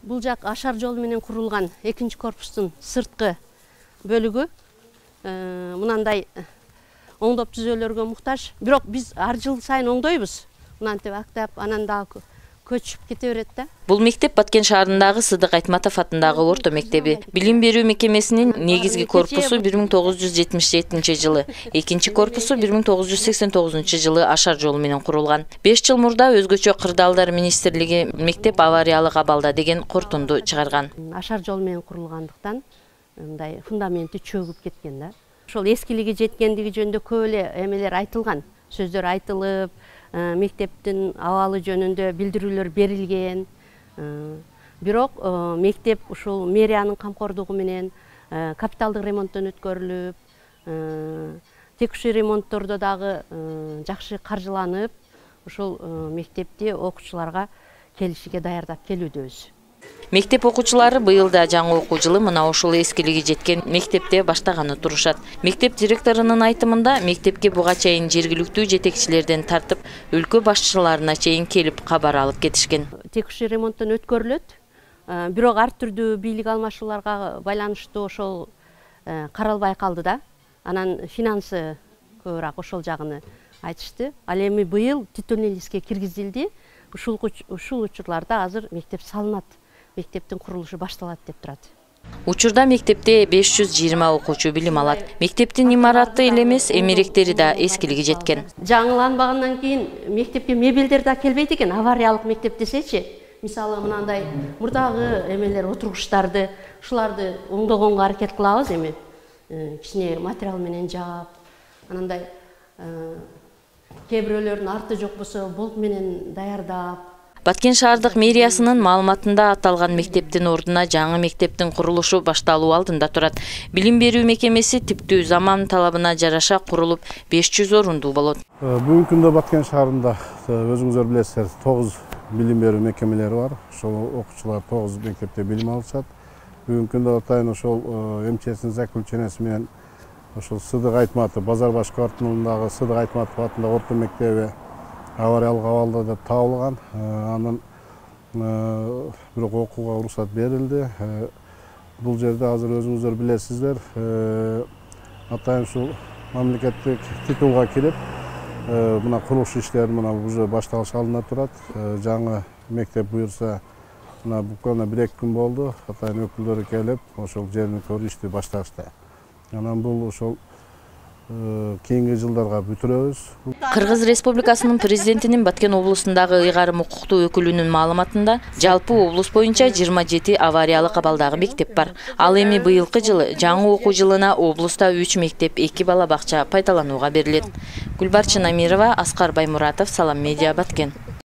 Бул жак ашар жол менен курулган экинчи корпустун сырткы бөлүгү мынандай оңдоп түзөөлөргө муктаж. Бирок биз ар жыл сайын оңдойбуз. Мынантип актап, анан дагы көчүп кете берет да. Бул мектеп Баткен шаарындагы Сыдык Айтматов атындагы орто мектеби. Билим берүү мекемесинин негизги корпусу 1977 жылы, экинчи корпусу 1989 жылы ашар жол менен курулган. 5 жыл мурда өзгөчө кырдаалдар министрлиги мектеп авариялык абалда деген корутунду чыгарган. Ашар жол менен курулгандыктан мындай фундаменти чөгүп кеткен да. Ошол эскилиги жеткендиги жөнүндө көп эле эмелер айтылган, сөздөр айтылып, мектептин абалы жөнүндө билдирүүлөр берилген. Бирок мектеп ушул мэриянын камкордугу менен капиталдык ремонттон өткөрүлүп, текущий ремонттордо дагы жакшы каржыланып, ушул мектепти окуучуларга келишиге даярдап келүүдөбүз. Мектеп окуучулары быйыл да жаңы окуу жылы мына ушул эскилиги жеткен мектепте баштаганы турушат. Мектеп директорунун айтымында мектепке буга чейин жергиликтүү жетекчилерден тартып, өлкө башчыларына чейин келип кабар алып кетишкен. Текущий ремонттон өткөрүлөт. Бирок ар түрдүү бийлик алмашууларга байланыштуу ошол каралбай калды да. Анан финансы көбүрөөк ошол жагын айтышты. Ал эми быйыл түтүнүн листке киргизилди. Ушул учурларда азыр мектеп салынат. Мектептин курулушу башталат деп турат. Учурда мектепте 520 окуучу билим алат. Мектептин имараты эле эмес, эмеректери да эскилиги жеткен. Жаңыланбагандан кийин мектепке мебелдер да келбейт экен, авариялык мектеп десечи. Мисалы мынандай мурдагы эмелер отургучтарды, ушуларды оңдогонго аракет кылабыз эми. Кичине материал менен жаап, анандай кээ бирөөлөрдүн арты жок болсо болт менен даярдап. Баткен шаардык мэриясынын маалыматында аталган мектептин ордуна жаңы мектептин курулушу башталуу алдында турат. Билим берүү мекемеси типтүү заман талабына жараша курулуп 500 орундуу болот. Бүгүнкү күндө Баткен шаарында өзүңүздөр билесиздер 9 билим берүү мекемелери бар. Ошол окуучулар 9 мектепте билим алышат. Бүгүнкү күндө атайын ошол МЧСнин заключенияси менен ошол Сыдык Айтматов Базарбаш кварталындагы Сыдык Айтматов атындагы орто мектеби авариялык абалда деп табылган. Анын бирок окууга уруксат берилди. Бул жерде азыр өзүңүздөр билесиздер, атайын ушул мамлекеттик титулга кирип, мына курулуш иштери мына уже башталыш алдында турат. Жаңы мектеп буюрса, мына буквально 1-2 күн болду. Атайын өкүлдөрү келип, ошол жерин көрүп ишти башташты. Анан бул ошол кейинги жылдарга бүтүрөбүз. Кыргыз Республикасынын президентинин Баткен облусундагы ыйгарым укуктуу өкүлүнүн маалыматында жалпы облус боюнча 27 авариялык абалдагы мектеп бар. Ал эми быйылкы жылы жаңы окуу жылына облуста 3 мектеп, 2 бала бакча пайдаланууга берилет. Гүлбарчын Амирова, Аскар Баймуратов, Салам Медиа, Баткен.